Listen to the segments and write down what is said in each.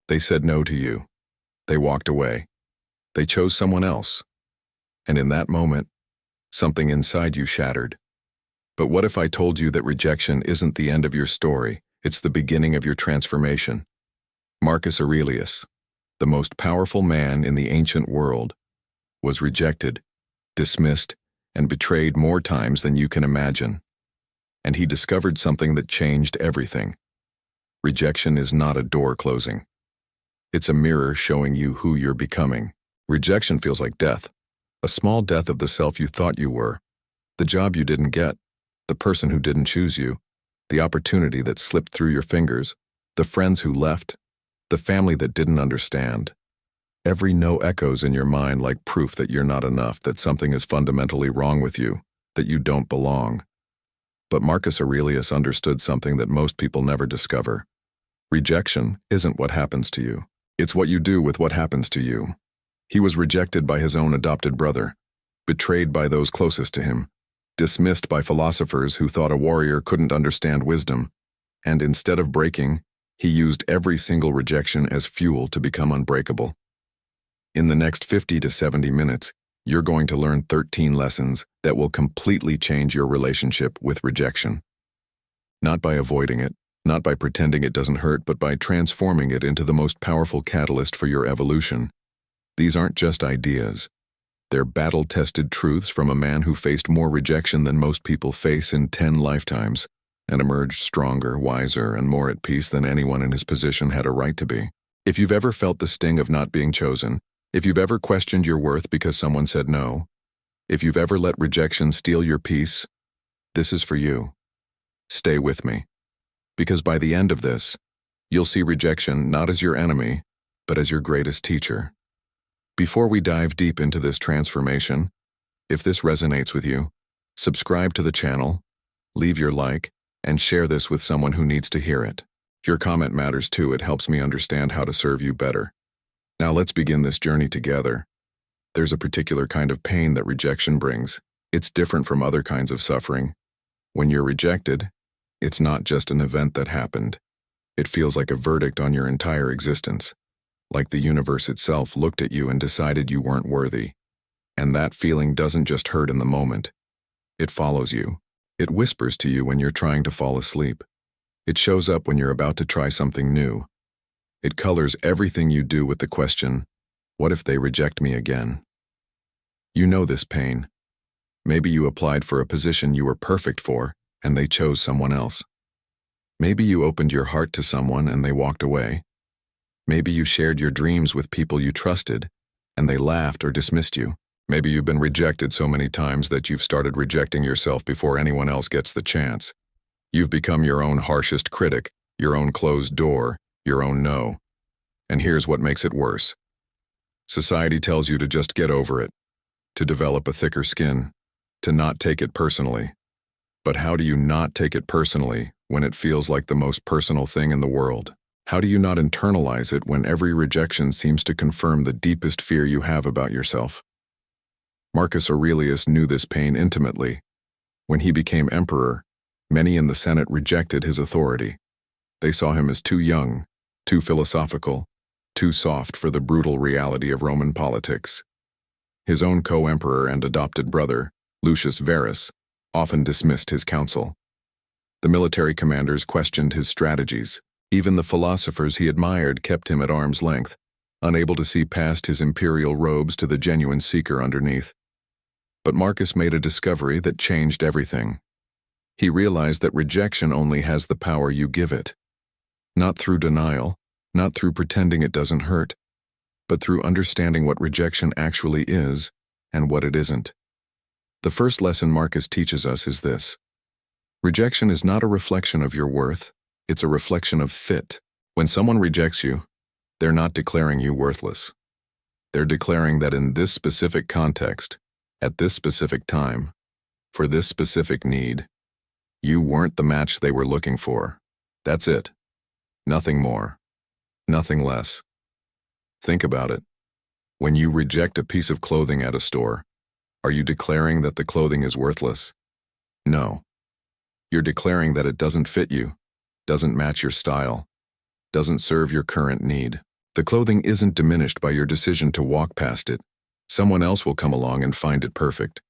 They said no to you. They walked away. They chose someone else. And in that moment, something inside you shattered. But what if I told you that rejection isn't the end of your story, it's the beginning of your transformation? Marcus Aurelius, the most powerful man in the ancient world, was rejected, dismissed, and betrayed more times than you can imagine. And he discovered something that changed everything. Rejection is not a door closing. It's a mirror showing you who you're becoming. Rejection feels like death. A small death of the self you thought you were, the job you didn't get, the person who didn't choose you, the opportunity that slipped through your fingers, the friends who left, the family that didn't understand. Every no echoes in your mind like proof that you're not enough, that something is fundamentally wrong with you, that you don't belong. But Marcus Aurelius understood something that most people never discover. Rejection isn't what happens to you. It's what you do with what happens to you. He was rejected by his own adopted brother, betrayed by those closest to him, dismissed by philosophers who thought a warrior couldn't understand wisdom, and instead of breaking, he used every single rejection as fuel to become unbreakable. In the next 50 to 70 minutes, you're going to learn 13 lessons that will completely change your relationship with rejection. Not by avoiding it, not by pretending it doesn't hurt, but by transforming it into the most powerful catalyst for your evolution. These aren't just ideas. They're battle-tested truths from a man who faced more rejection than most people face in 10 lifetimes, and emerged stronger, wiser, and more at peace than anyone in his position had a right to be. If you've ever felt the sting of not being chosen, if you've ever questioned your worth because someone said no, if you've ever let rejection steal your peace, this is for you. Stay with me. Because by the end of this, you'll see rejection not as your enemy, but as your greatest teacher. Before we dive deep into this transformation, if this resonates with you, subscribe to the channel, leave your like, and share this with someone who needs to hear it. Your comment matters too. It helps me understand how to serve you better. Now let's begin this journey together. There's a particular kind of pain that rejection brings. It's different from other kinds of suffering. When you're rejected, it's not just an event that happened. It feels like a verdict on your entire existence. Like the universe itself looked at you and decided you weren't worthy. And that feeling doesn't just hurt in the moment. It follows you. It whispers to you when you're trying to fall asleep. It shows up when you're about to try something new. It colors everything you do with the question, what if they reject me again? You know this pain. Maybe you applied for a position you were perfect for, and they chose someone else. Maybe you opened your heart to someone and they walked away. Maybe you shared your dreams with people you trusted, and they laughed or dismissed you. Maybe you've been rejected so many times that you've started rejecting yourself before anyone else gets the chance. You've become your own harshest critic, your own closed door, your own no. And here's what makes it worse. Society tells you to just get over it, to develop a thicker skin, to not take it personally. But how do you not take it personally when it feels like the most personal thing in the world? How do you not internalize it when every rejection seems to confirm the deepest fear you have about yourself? Marcus Aurelius knew this pain intimately. When he became emperor, many in the Senate rejected his authority. They saw him as too young, too philosophical, too soft for the brutal reality of Roman politics. His own co-emperor and adopted brother, Lucius Verus, often dismissed his counsel. The military commanders questioned his strategies. Even the philosophers he admired kept him at arm's length, unable to see past his imperial robes to the genuine seeker underneath. But Marcus made a discovery that changed everything. He realized that rejection only has the power you give it. Not through denial, not through pretending it doesn't hurt, but through understanding what rejection actually is and what it isn't. The first lesson Marcus teaches us is this. Rejection is not a reflection of your worth. It's a reflection of fit. When someone rejects you, they're not declaring you worthless. They're declaring that in this specific context, at this specific time, for this specific need, you weren't the match they were looking for. That's it. Nothing more. Nothing less. Think about it. When you reject a piece of clothing at a store, are you declaring that the clothing is worthless? No. You're declaring that it doesn't fit you, doesn't match your style, doesn't serve your current need. The clothing isn't diminished by your decision to walk past it. Someone else will come along and find it perfect.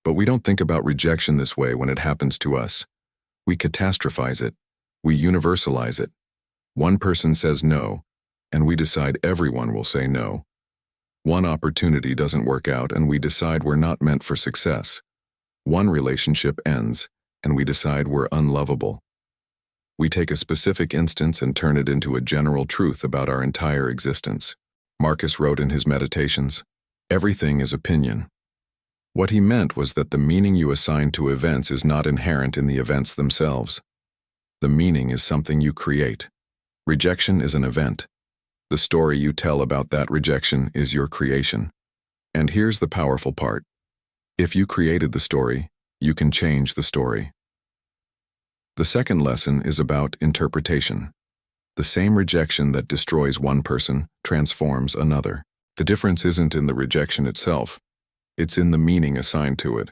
But we don't think about rejection this way when it happens to us. We catastrophize it. We universalize it. One person says no, and we decide everyone will say no. One opportunity doesn't work out, and we decide we're not meant for success. One relationship ends, and we decide we're unlovable. We take a specific instance and turn it into a general truth about our entire existence. Marcus wrote in his Meditations, "Everything is opinion." What he meant was that the meaning you assign to events is not inherent in the events themselves. The meaning is something you create. Rejection is an event. The story you tell about that rejection is your creation. And here's the powerful part. If you created the story, you can change the story. The second lesson is about interpretation. The same rejection that destroys one person transforms another. The difference isn't in the rejection itself. It's in the meaning assigned to it.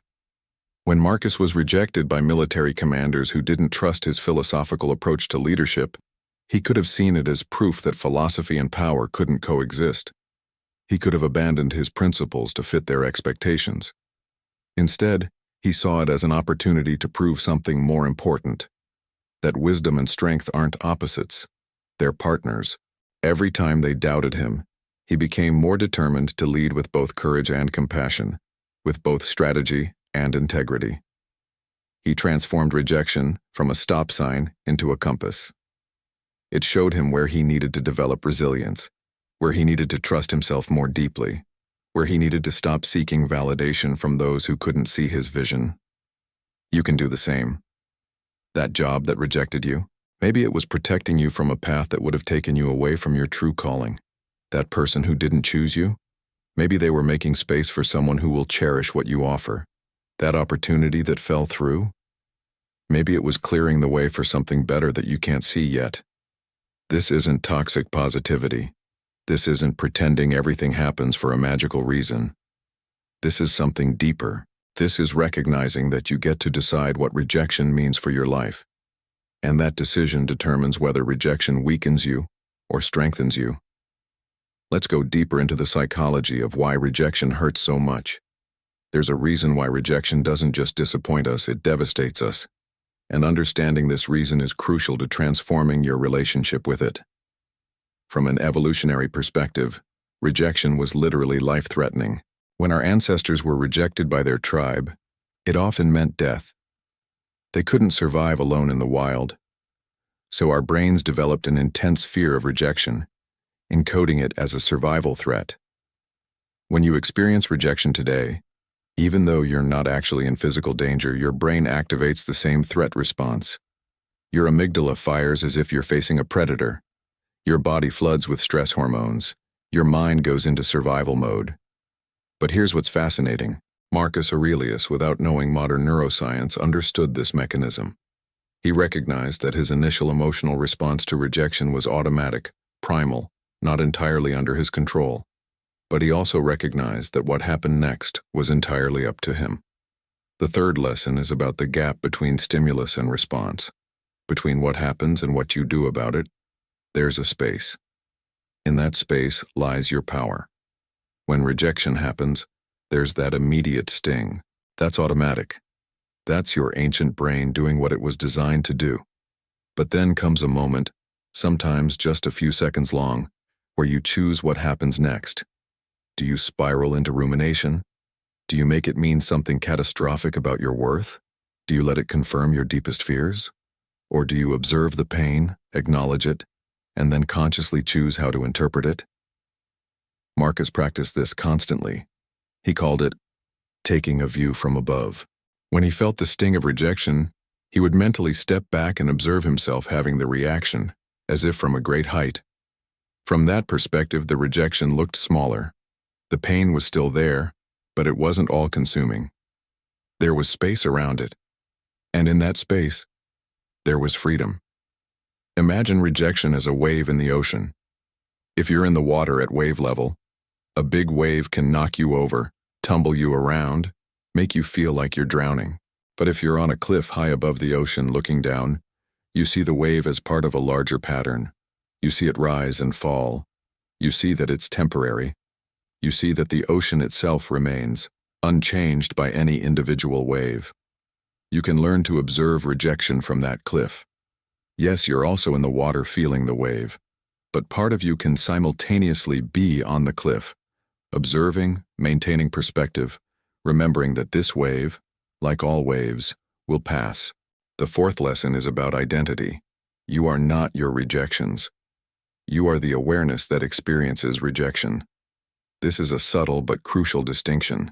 When Marcus was rejected by military commanders who didn't trust his philosophical approach to leadership, he could have seen it as proof that philosophy and power couldn't coexist. He could have abandoned his principles to fit their expectations. Instead, he saw it as an opportunity to prove something more important, that wisdom and strength aren't opposites, they're partners. Every time they doubted him, he became more determined to lead with both courage and compassion, with both strategy and integrity. He transformed rejection from a stop sign into a compass. It showed him where he needed to develop resilience, where he needed to trust himself more deeply, where he needed to stop seeking validation from those who couldn't see his vision. You can do the same. That job that rejected you, maybe it was protecting you from a path that would have taken you away from your true calling. That person who didn't choose you, maybe they were making space for someone who will cherish what you offer. That opportunity that fell through, maybe it was clearing the way for something better that you can't see yet. This isn't toxic positivity. This isn't pretending everything happens for a magical reason. This is something deeper. This is recognizing that you get to decide what rejection means for your life. And that decision determines whether rejection weakens you or strengthens you. Let's go deeper into the psychology of why rejection hurts so much. There's a reason why rejection doesn't just disappoint us, it devastates us. And understanding this reason is crucial to transforming your relationship with it. From an evolutionary perspective, rejection was literally life-threatening. When our ancestors were rejected by their tribe, it often meant death. They couldn't survive alone in the wild. So our brains developed an intense fear of rejection, encoding it as a survival threat. When you experience rejection today, even though you're not actually in physical danger, your brain activates the same threat response. Your amygdala fires as if you're facing a predator. Your body floods with stress hormones. Your mind goes into survival mode. But here's what's fascinating. Marcus Aurelius, without knowing modern neuroscience, understood this mechanism. He recognized that his initial emotional response to rejection was automatic, primal, not entirely under his control. But he also recognized that what happened next was entirely up to him. The third lesson is about the gap between stimulus and response. Between what happens and what you do about it, there's a space. In that space lies your power. When rejection happens, there's that immediate sting. That's automatic. That's your ancient brain doing what it was designed to do. But then comes a moment, sometimes just a few seconds long, where you choose what happens next. Do you spiral into rumination? Do you make it mean something catastrophic about your worth? Do you let it confirm your deepest fears? Or do you observe the pain, acknowledge it, and then consciously choose how to interpret it? Marcus practiced this constantly. He called it taking a view from above. When he felt the sting of rejection, he would mentally step back and observe himself having the reaction, as if from a great height. From that perspective, the rejection looked smaller. The pain was still there, but it wasn't all-consuming. There was space around it. And in that space, there was freedom. Imagine rejection as a wave in the ocean. If you're in the water at wave level, a big wave can knock you over, tumble you around, make you feel like you're drowning. But if you're on a cliff high above the ocean looking down, you see the wave as part of a larger pattern. You see it rise and fall, You see that it's temporary. You see that the ocean itself remains, unchanged by any individual wave. You can learn to observe rejection from that cliff. Yes, you're also in the water feeling the wave, but part of you can simultaneously be on the cliff, observing, maintaining perspective, remembering that this wave, like all waves, will pass. The fourth lesson is about identity. You are not your rejections. You are the awareness that experiences rejection. This is a subtle but crucial distinction.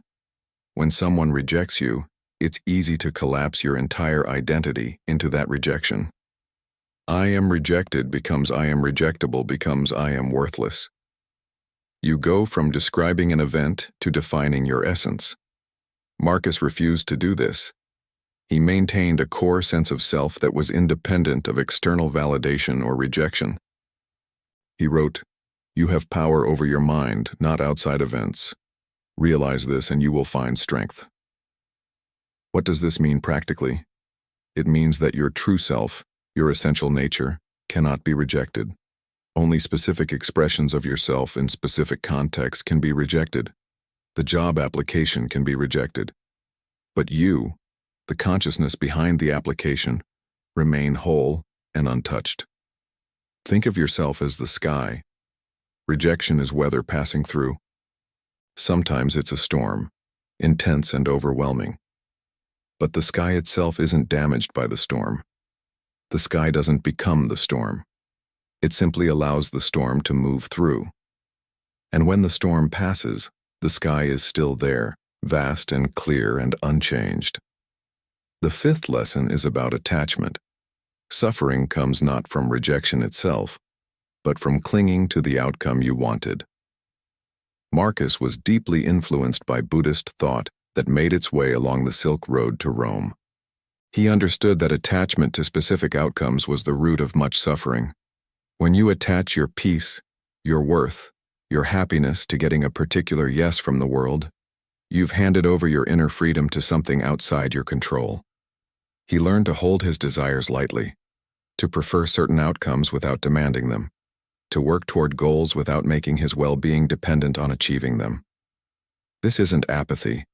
When someone rejects you, it's easy to collapse your entire identity into that rejection. I am rejected becomes I am rejectable becomes I am worthless. You go from describing an event to defining your essence. Marcus refused to do this. He maintained a core sense of self that was independent of external validation or rejection. He wrote, "You have power over your mind, not outside events. Realize this and you will find strength." What does this mean practically? It means that your true self, your essential nature, cannot be rejected. Only specific expressions of yourself in specific contexts can be rejected. The job application can be rejected. But you, the consciousness behind the application, remain whole and untouched. Think of yourself as the sky. Rejection is weather passing through. Sometimes it's a storm, intense and overwhelming. But the sky itself isn't damaged by the storm. The sky doesn't become the storm. It simply allows the storm to move through. And when the storm passes, the sky is still there, vast and clear and unchanged. The fifth lesson is about attachment. Suffering comes not from rejection itself, but from clinging to the outcome you wanted. Marcus was deeply influenced by Buddhist thought that made its way along the Silk Road to Rome. He understood that attachment to specific outcomes was the root of much suffering. When you attach your peace, your worth, your happiness to getting a particular yes from the world, you've handed over your inner freedom to something outside your control. He learned to hold his desires lightly, to prefer certain outcomes without demanding them, to work toward goals without making his well-being dependent on achieving them. This isn't apathy.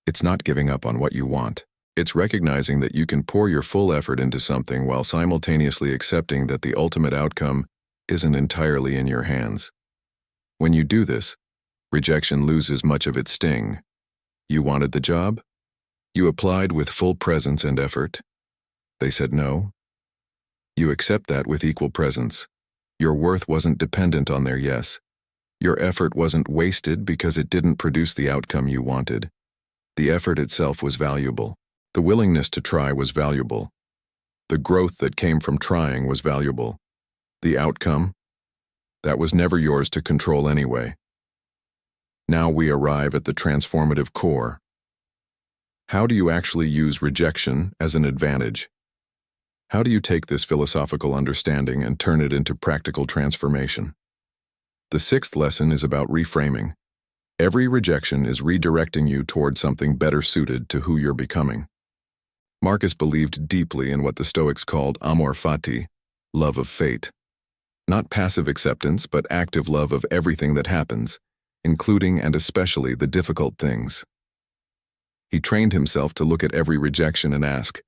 It's not giving up on what you want. It's recognizing that you can pour your full effort into something while simultaneously accepting that the ultimate outcome isn't entirely in your hands. When you do this, rejection loses much of its sting. You wanted the job? You applied with full presence and effort. They said no. You accept that with equal presence. Your worth wasn't dependent on their yes. Your effort wasn't wasted because it didn't produce the outcome you wanted. The effort itself was valuable. The willingness to try was valuable. The growth that came from trying was valuable. The outcome? That was never yours to control anyway. Now we arrive at the transformative core. How do you actually use rejection as an advantage? How do you take this philosophical understanding and turn it into practical transformation? The sixth lesson is about reframing. Every rejection is redirecting you toward something better suited to who you're becoming. Marcus believed deeply in what the Stoics called amor fati, love of fate. Not passive acceptance, but active love of everything that happens, including and especially the difficult things. He trained himself to look at every rejection and ask,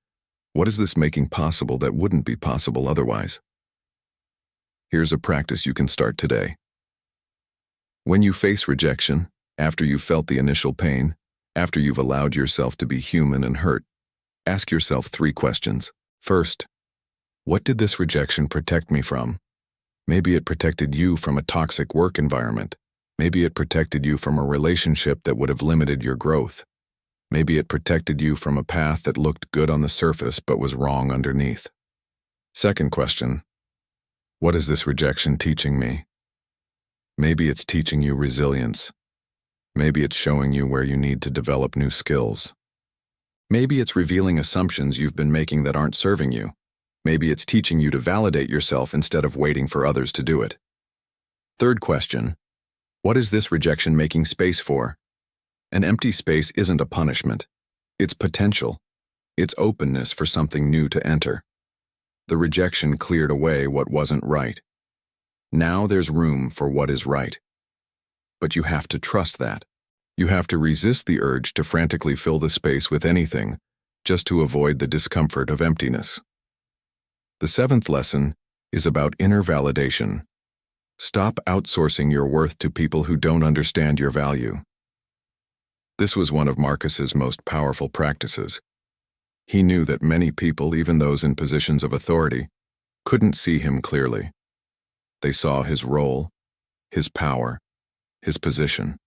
what is this making possible that wouldn't be possible otherwise? Here's a practice you can start today. When you face rejection, after you've felt the initial pain, after you've allowed yourself to be human and hurt, ask yourself 3 questions. First, what did this rejection protect me from? Maybe it protected you from a toxic work environment. Maybe it protected you from a relationship that would have limited your growth. Maybe it protected you from a path that looked good on the surface but was wrong underneath. Second question, what is this rejection teaching me? Maybe it's teaching you resilience. Maybe it's showing you where you need to develop new skills. Maybe it's revealing assumptions you've been making that aren't serving you. Maybe it's teaching you to validate yourself instead of waiting for others to do it. Third question, what is this rejection making space for? An empty space isn't a punishment. It's potential. It's openness for something new to enter. The rejection cleared away what wasn't right. Now there's room for what is right. But you have to trust that. You have to resist the urge to frantically fill the space with anything, just to avoid the discomfort of emptiness. The seventh lesson is about inner validation. Stop outsourcing your worth to people who don't understand your value. This was one of Marcus's most powerful practices. He knew that many people, even those in positions of authority, couldn't see him clearly. They saw his role, his power, his position.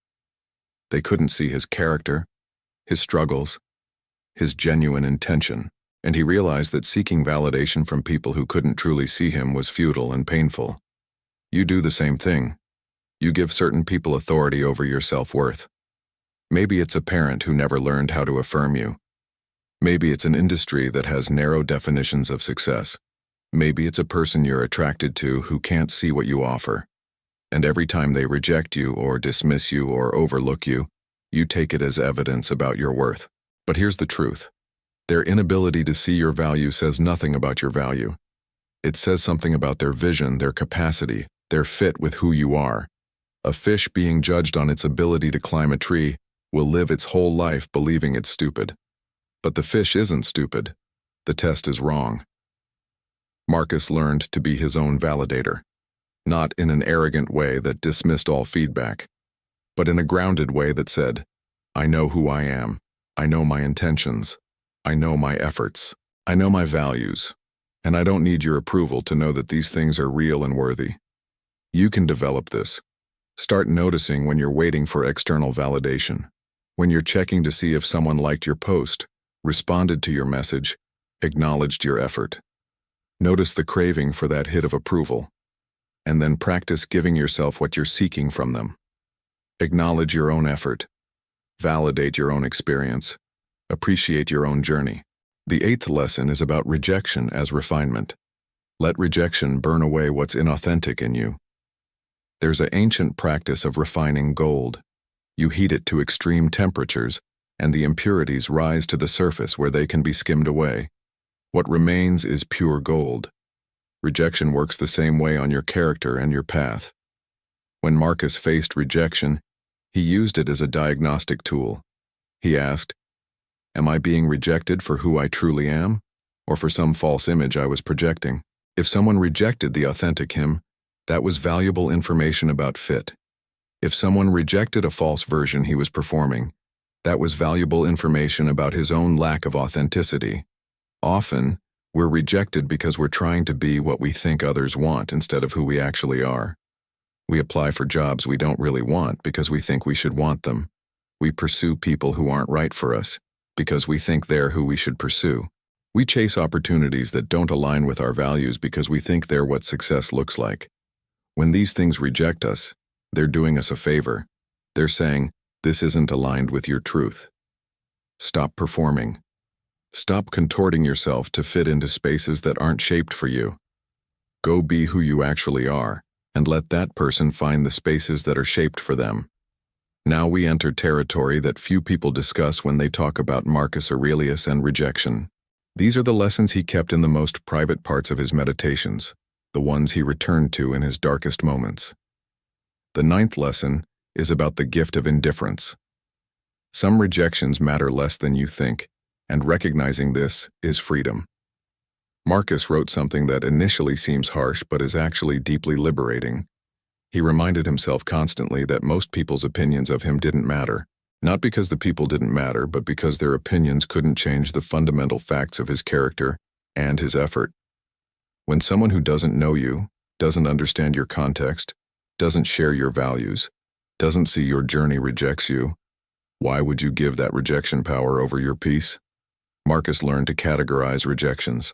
They couldn't see his character, his struggles, his genuine intention, and he realized that seeking validation from people who couldn't truly see him was futile and painful. You do the same thing. You give certain people authority over your self-worth. Maybe it's a parent who never learned how to affirm you. Maybe it's an industry that has narrow definitions of success. Maybe it's a person you're attracted to who can't see what you offer. And every time they reject you or dismiss you or overlook you, you take it as evidence about your worth. But here's the truth. Their inability to see your value says nothing about your value. It says something about their vision, their capacity, their fit with who you are. A fish being judged on its ability to climb a tree will live its whole life believing it's stupid. But the fish isn't stupid. The test is wrong. Marcus learned to be his own validator, not in an arrogant way that dismissed all feedback, but in a grounded way that said, I know who I am, I know my intentions, I know my efforts, I know my values, and I don't need your approval to know that these things are real and worthy. You can develop this. Start noticing when you're waiting for external validation, when you're checking to see if someone liked your post, responded to your message, acknowledged your effort. Notice the craving for that hit of approval, and then practice giving yourself what you're seeking from them. Acknowledge your own effort. Validate your own experience. Appreciate your own journey. The eighth lesson is about rejection as refinement. Let rejection burn away what's inauthentic in you. There's an ancient practice of refining gold. You heat it to extreme temperatures, and the impurities rise to the surface where they can be skimmed away. What remains is pure gold. Rejection works the same way on your character and your path. When Marcus faced rejection, he used it as a diagnostic tool. He asked, am I being rejected for who I truly am, or for some false image I was projecting? If someone rejected the authentic him, that was valuable information about fit. If someone rejected a false version he was performing, that was valuable information about his own lack of authenticity. Often, we're rejected because we're trying to be what we think others want instead of who we actually are. We apply for jobs we don't really want because we think we should want them. We pursue people who aren't right for us because we think they're who we should pursue. We chase opportunities that don't align with our values because we think they're what success looks like. When these things reject us, they're doing us a favor. They're saying, this isn't aligned with your truth. Stop performing. Stop contorting yourself to fit into spaces that aren't shaped for you. Go be who you actually are, and let that person find the spaces that are shaped for them. Now we enter territory that few people discuss when they talk about Marcus Aurelius and rejection. These are the lessons he kept in the most private parts of his meditations, the ones he returned to in his darkest moments. The ninth lesson is about the gift of indifference. Some rejections matter less than you think, and recognizing this is freedom. Marcus wrote something that initially seems harsh but is actually deeply liberating. He reminded himself constantly that most people's opinions of him didn't matter, not because the people didn't matter, but because their opinions couldn't change the fundamental facts of his character and his effort. When someone who doesn't know you, doesn't understand your context, doesn't share your values, doesn't see your journey rejects you, why would you give that rejection power over your peace? Marcus learned to categorize rejections.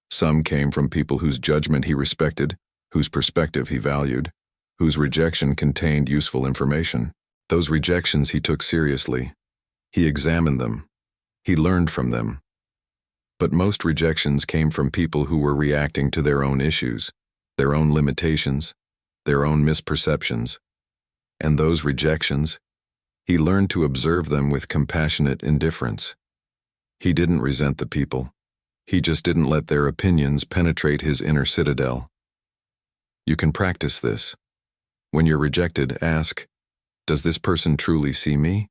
Some came from people whose judgment he respected, whose perspective he valued, whose rejection contained useful information. Those rejections he took seriously. He examined them. He learned from them. But most rejections came from people who were reacting to their own issues, their own limitations, their own misperceptions. And those rejections, he learned to observe them with compassionate indifference. He didn't resent the people. He just didn't let their opinions penetrate his inner citadel. You can practice this. When you're rejected, ask, does this person truly see me?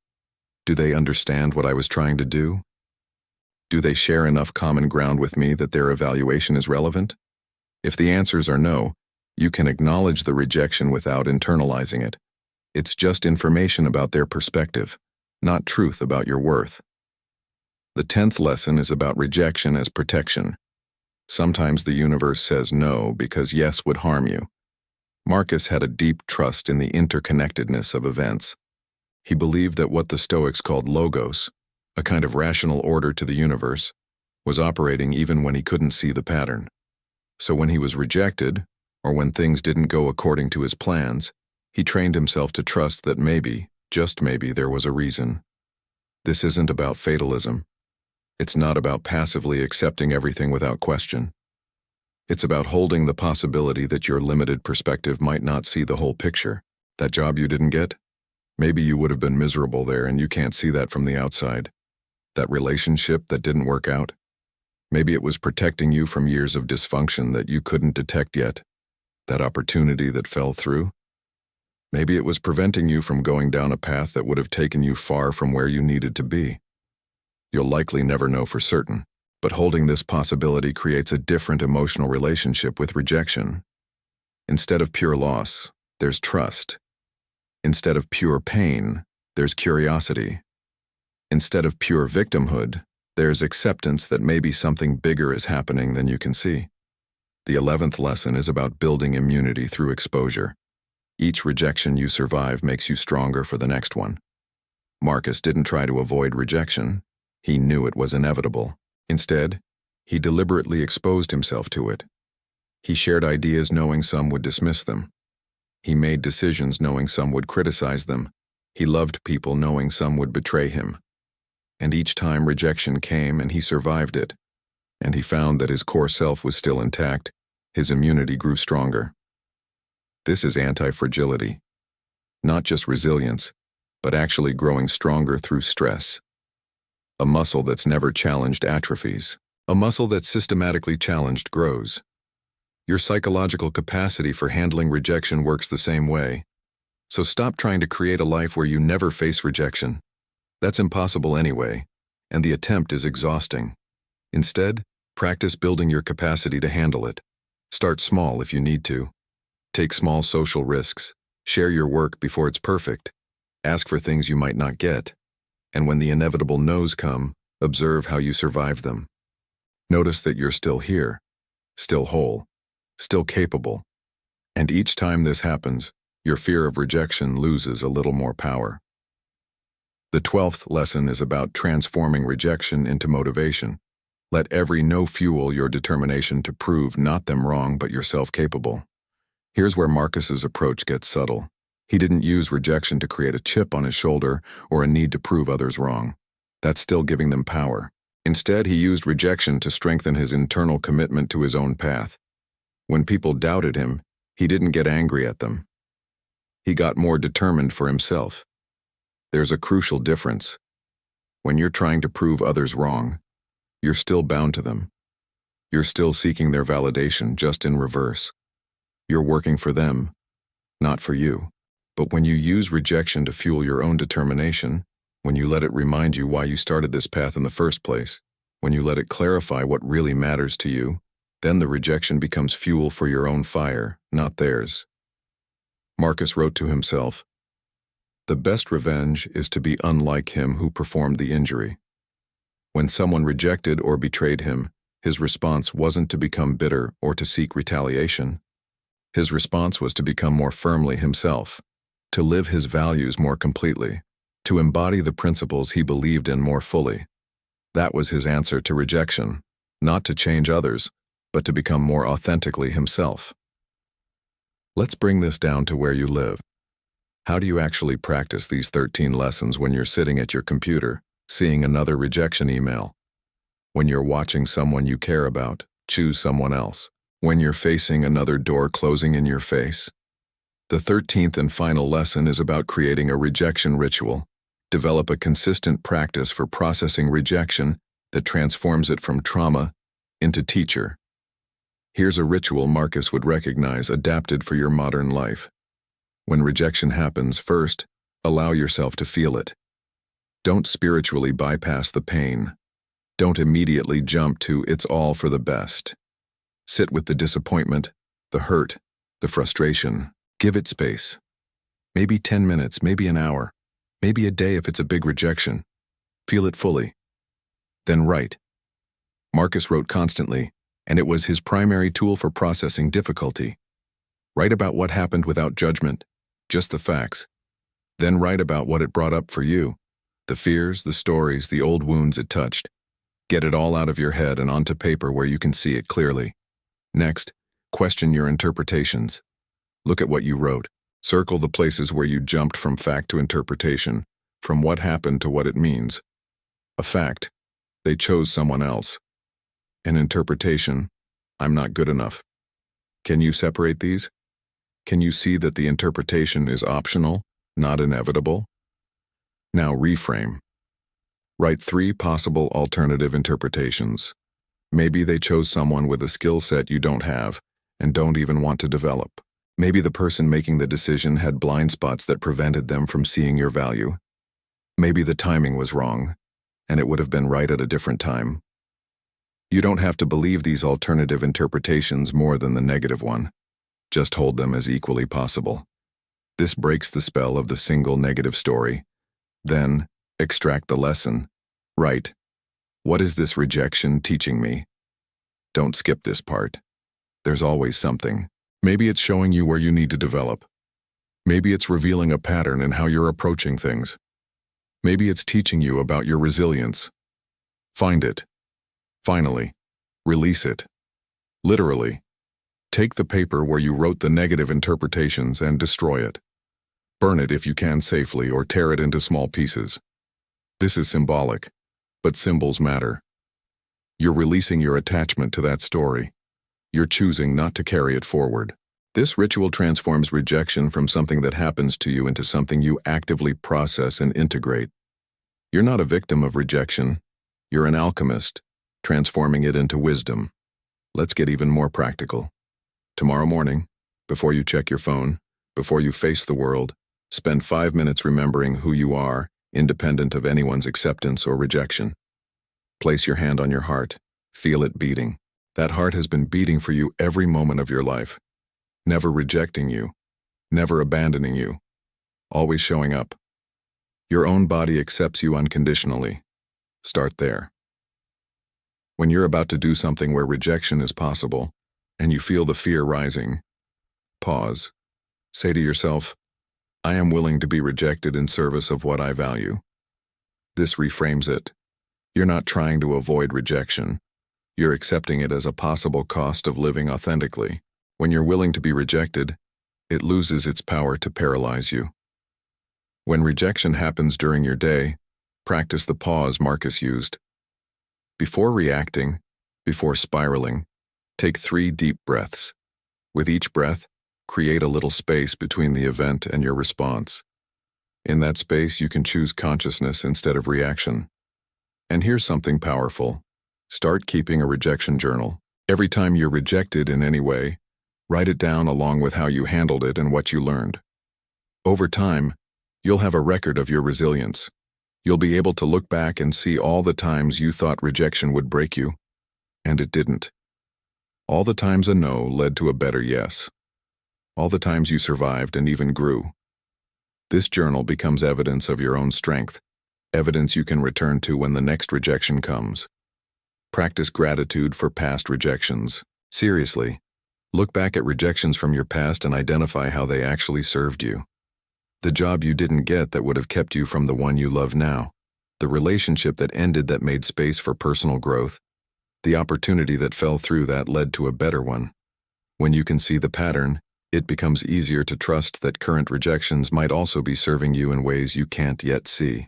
Do they understand what I was trying to do? Do they share enough common ground with me that their evaluation is relevant? If the answers are no, you can acknowledge the rejection without internalizing it. It's just information about their perspective, not truth about your worth. The 10th lesson is about rejection as protection. Sometimes the universe says no because yes would harm you. Marcus had a deep trust in the interconnectedness of events. He believed that what the Stoics called logos, a kind of rational order to the universe, was operating even when he couldn't see the pattern. So when he was rejected, or when things didn't go according to his plans, he trained himself to trust that maybe, just maybe, there was a reason. This isn't about fatalism. It's not about passively accepting everything without question. It's about holding the possibility that your limited perspective might not see the whole picture. That job you didn't get? Maybe you would have been miserable there and you can't see that from the outside. That relationship that didn't work out? Maybe it was protecting you from years of dysfunction that you couldn't detect yet. That opportunity that fell through? Maybe it was preventing you from going down a path that would have taken you far from where you needed to be. You'll likely never know for certain, but holding this possibility creates a different emotional relationship with rejection. Instead of pure loss, there's trust. Instead of pure pain, there's curiosity. Instead of pure victimhood, there's acceptance that maybe something bigger is happening than you can see. The 11th lesson is about building immunity through exposure. Each rejection you survive makes you stronger for the next one. Marcus didn't try to avoid rejection. He knew it was inevitable. Instead, he deliberately exposed himself to it. He shared ideas knowing some would dismiss them. He made decisions knowing some would criticize them. He loved people knowing some would betray him. And each time rejection came and he survived it, and he found that his core self was still intact, his immunity grew stronger. This is anti-fragility. Not just resilience, but actually growing stronger through stress. A muscle that's never challenged atrophies. A muscle that's systematically challenged grows. Your psychological capacity for handling rejection works the same way. So stop trying to create a life where you never face rejection. That's impossible anyway, and the attempt is exhausting. Instead, practice building your capacity to handle it. Start small if you need to. Take small social risks. Share your work before it's perfect. Ask for things you might not get. And when the inevitable no's come, observe how you survive them. Notice that you're still here, still whole, still capable. And each time this happens, your fear of rejection loses a little more power. The 12th lesson is about transforming rejection into motivation. Let every no fuel your determination to prove not them wrong but yourself capable. Here's where Marcus's approach gets subtle. He didn't use rejection to create a chip on his shoulder or a need to prove others wrong. That's still giving them power. Instead, he used rejection to strengthen his internal commitment to his own path. When people doubted him, he didn't get angry at them. He got more determined for himself. There's a crucial difference. When you're trying to prove others wrong, you're still bound to them. You're still seeking their validation, just in reverse. You're working for them, not for you. But when you use rejection to fuel your own determination, when you let it remind you why you started this path in the first place, when you let it clarify what really matters to you, then the rejection becomes fuel for your own fire, not theirs. Marcus wrote to himself, "The best revenge is to be unlike him who performed the injury." When someone rejected or betrayed him, his response wasn't to become bitter or to seek retaliation. His response was to become more firmly himself, to live his values more completely, to embody the principles he believed in more fully. That was his answer to rejection, not to change others, but to become more authentically himself. Let's bring this down to where you live. How do you actually practice these 13 lessons when you're sitting at your computer, seeing another rejection email? When you're watching someone you care about choose someone else? When you're facing another door closing in your face? The 13th and final lesson is about creating a rejection ritual. Develop a consistent practice for processing rejection that transforms it from trauma into teacher. Here's a ritual Marcus would recognize, adapted for your modern life. When rejection happens, first, allow yourself to feel it. Don't spiritually bypass the pain. Don't immediately jump to "it's all for the best." Sit with the disappointment, the hurt, the frustration. Give it space. Maybe 10 minutes, maybe an hour, maybe a day if it's a big rejection. Feel it fully. Then write. Marcus wrote constantly, and it was his primary tool for processing difficulty. Write about what happened without judgment, just the facts. Then write about what it brought up for you, the fears, the stories, the old wounds it touched. Get it all out of your head and onto paper where you can see it clearly. Next, question your interpretations. Look at what you wrote. Circle the places where you jumped from fact to interpretation, from what happened to what it means. A fact: they chose someone else. An interpretation: I'm not good enough. Can you separate these? Can you see that the interpretation is optional, not inevitable? Now reframe. Write 3 possible alternative interpretations. Maybe they chose someone with a skill set you don't have and don't even want to develop. Maybe the person making the decision had blind spots that prevented them from seeing your value. Maybe the timing was wrong, and it would have been right at a different time. You don't have to believe these alternative interpretations more than the negative one. Just hold them as equally possible. This breaks the spell of the single negative story. Then, extract the lesson. Write, what is this rejection teaching me? Don't skip this part. There's always something. Maybe it's showing you where you need to develop. Maybe it's revealing a pattern in how you're approaching things. Maybe it's teaching you about your resilience. Find it. Finally, release it. Literally. Take the paper where you wrote the negative interpretations and destroy it. Burn it if you can safely, or tear it into small pieces. This is symbolic, but symbols matter. You're releasing your attachment to that story. You're choosing not to carry it forward. This ritual transforms rejection from something that happens to you into something you actively process and integrate. You're not a victim of rejection. You're an alchemist, transforming it into wisdom. Let's get even more practical. Tomorrow morning, before you check your phone, before you face the world, spend 5 minutes remembering who you are, independent of anyone's acceptance or rejection. Place your hand on your heart. Feel it beating. That heart has been beating for you every moment of your life. Never rejecting you. Never abandoning you. Always showing up. Your own body accepts you unconditionally. Start there. When you're about to do something where rejection is possible, and you feel the fear rising, pause. Say to yourself, I am willing to be rejected in service of what I value. This reframes it. You're not trying to avoid rejection. You're accepting it as a possible cost of living authentically. When you're willing to be rejected, it loses its power to paralyze you. When rejection happens during your day, practice the pause Marcus used. Before reacting, before spiraling, take 3 deep breaths. With each breath, create a little space between the event and your response. In that space, you can choose consciousness instead of reaction. And here's something powerful. Start keeping a rejection journal. Every time you're rejected in any way, write it down along with how you handled it and what you learned. Over time, you'll have a record of your resilience. You'll be able to look back and see all the times you thought rejection would break you, and it didn't. All the times a no led to a better yes. All the times you survived and even grew. This journal becomes evidence of your own strength, evidence you can return to when the next rejection comes. Practice gratitude for past rejections. Seriously, look back at rejections from your past and identify how they actually served you. The job you didn't get that would have kept you from the one you love now. The relationship that ended that made space for personal growth. The opportunity that fell through that led to a better one. When you can see the pattern, it becomes easier to trust that current rejections might also be serving you in ways you can't yet see.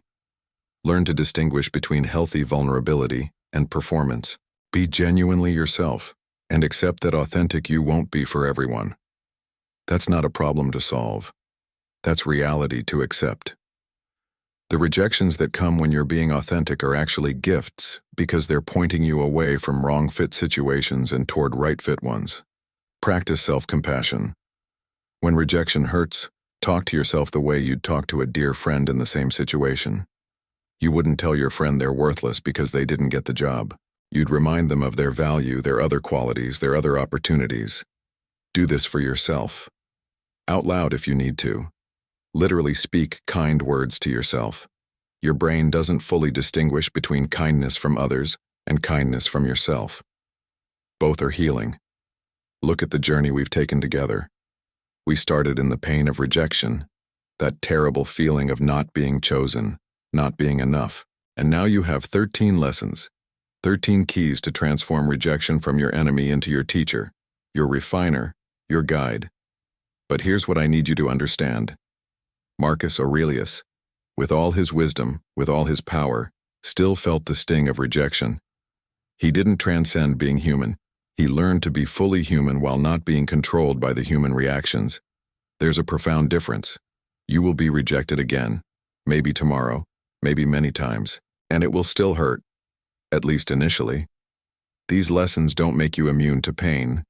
Learn to distinguish between healthy vulnerability and performance. Be genuinely yourself, and accept that authentic you won't be for everyone. That's not a problem to solve. That's reality to accept. The rejections that come when you're being authentic are actually gifts because they're pointing you away from wrong-fit situations and toward right-fit ones. Practice self-compassion. When rejection hurts, talk to yourself the way you'd talk to a dear friend in the same situation. You wouldn't tell your friend they're worthless because they didn't get the job. You'd remind them of their value, their other qualities, their other opportunities. Do this for yourself. Out loud if you need to. Literally speak kind words to yourself. Your brain doesn't fully distinguish between kindness from others and kindness from yourself. Both are healing. Look at the journey we've taken together. We started in the pain of rejection, that terrible feeling of not being chosen, not being enough, and now you have 13 lessons, 13 keys to transform rejection from your enemy into your teacher, your refiner, your guide. But here's what I need you to understand. Marcus Aurelius, with all his wisdom, with all his power, still felt the sting of rejection. He didn't transcend being human. He learned to be fully human while not being controlled by the human reactions. There's a profound difference. You will be rejected again, maybe tomorrow, maybe many times, and it will still hurt, at least initially. These lessons don't make you immune to pain.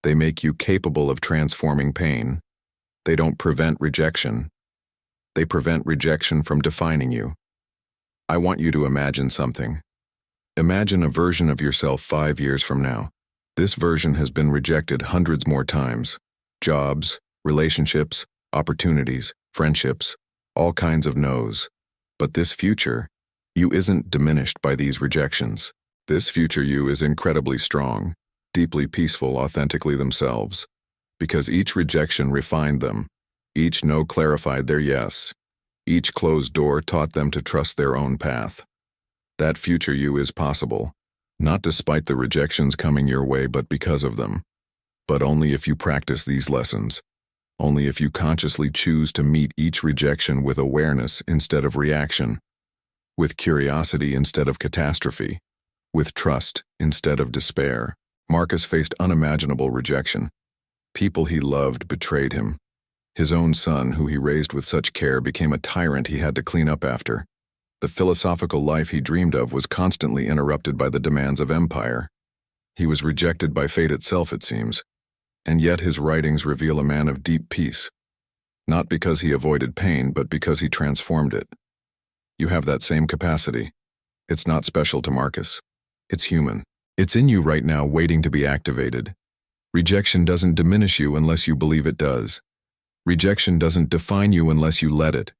They make you capable of transforming pain. They don't prevent rejection. They prevent rejection from defining you. I want you to imagine something. Imagine a version of yourself 5 years from now. This version has been rejected hundreds more times. Jobs, relationships, opportunities, friendships, all kinds of no's. But this future, you isn't diminished by these rejections. This future you is incredibly strong, deeply peaceful, authentically themselves. Because each rejection refined them. Each no clarified their yes. Each closed door taught them to trust their own path. That future you is possible, not despite the rejections coming your way, but because of them. But only if you practice these lessons. Only if you consciously choose to meet each rejection with awareness instead of reaction, with curiosity instead of catastrophe, with trust instead of despair. Marcus faced unimaginable rejection. People he loved betrayed him. His own son, who he raised with such care, became a tyrant he had to clean up after. The philosophical life he dreamed of was constantly interrupted by the demands of empire. He was rejected by fate itself, it seems. And yet his writings reveal a man of deep peace. Not because he avoided pain, but because he transformed it. You have that same capacity. It's not special to Marcus. It's human. It's in you right now, waiting to be activated. Rejection doesn't diminish you unless you believe it does. Rejection doesn't define you unless you let it.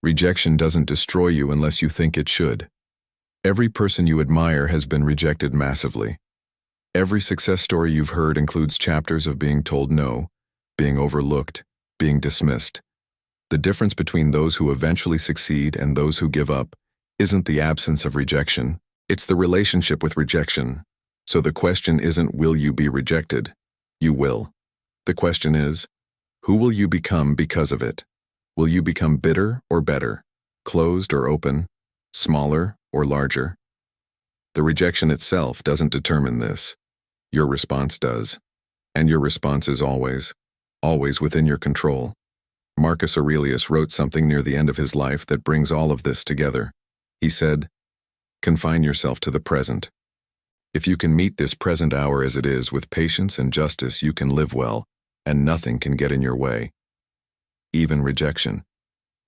Rejection doesn't destroy you unless you think it should. Every person you admire has been rejected massively. Every success story you've heard includes chapters of being told no, being overlooked, being dismissed. The difference between those who eventually succeed and those who give up isn't the absence of rejection, it's the relationship with rejection. So the question isn't, will you be rejected? You will. The question is, who will you become because of it? Will you become bitter or better, closed or open, smaller or larger? The rejection itself doesn't determine this. Your response does. And your response is always within your control. Marcus Aurelius wrote something near the end of his life that brings all of this together. He said, "Confine yourself to the present. If you can meet this present hour as it is with patience and justice, you can live well, and nothing can get in your way. Even rejection,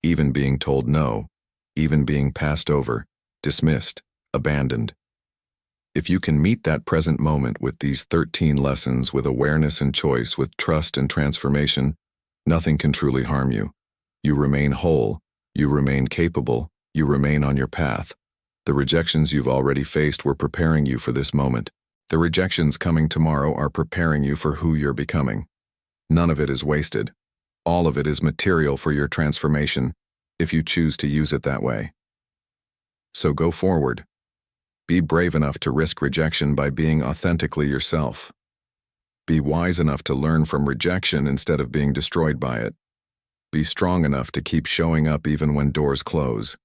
even being told no, even being passed over, dismissed, abandoned. If you can meet that present moment with these 13 lessons, with awareness and choice, with trust and transformation, nothing can truly harm you. You remain whole, you remain capable, you remain on your path. The rejections you've already faced were preparing you for this moment. The rejections coming tomorrow are preparing you for who you're becoming. None of it is wasted. All of it is material for your transformation, if you choose to use it that way. So go forward. Be brave enough to risk rejection by being authentically yourself. Be wise enough to learn from rejection instead of being destroyed by it. Be strong enough to keep showing up even when doors close.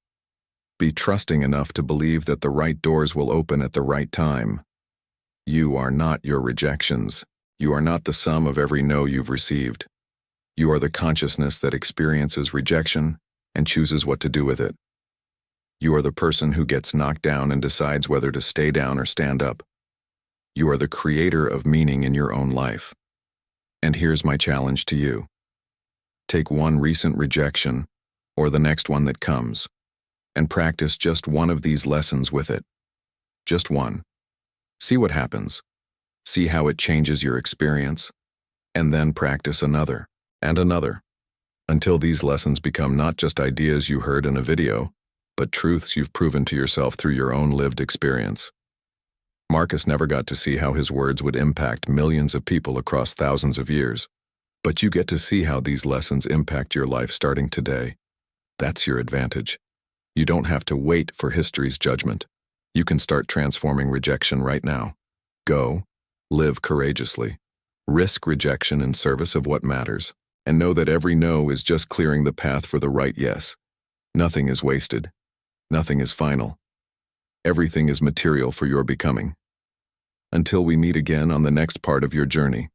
Be trusting enough to believe that the right doors will open at the right time. You are not your rejections. You are not the sum of every no you've received. You are the consciousness that experiences rejection and chooses what to do with it. You are the person who gets knocked down and decides whether to stay down or stand up. You are the creator of meaning in your own life. And here's my challenge to you. Take one recent rejection, or the next one that comes, and practice just one of these lessons with it. Just one. See what happens. See how it changes your experience, and then practice another, and another, until these lessons become not just ideas you heard in a video, but truths you've proven to yourself through your own lived experience. Marcus never got to see how his words would impact millions of people across thousands of years, but you get to see how these lessons impact your life starting today. That's your advantage. You don't have to wait for history's judgment. You can start transforming rejection right now. Go, live courageously, risk rejection in service of what matters, and know that every no is just clearing the path for the right yes. Nothing is wasted. Nothing is final. Everything is material for your becoming. Until we meet again on the next part of your journey.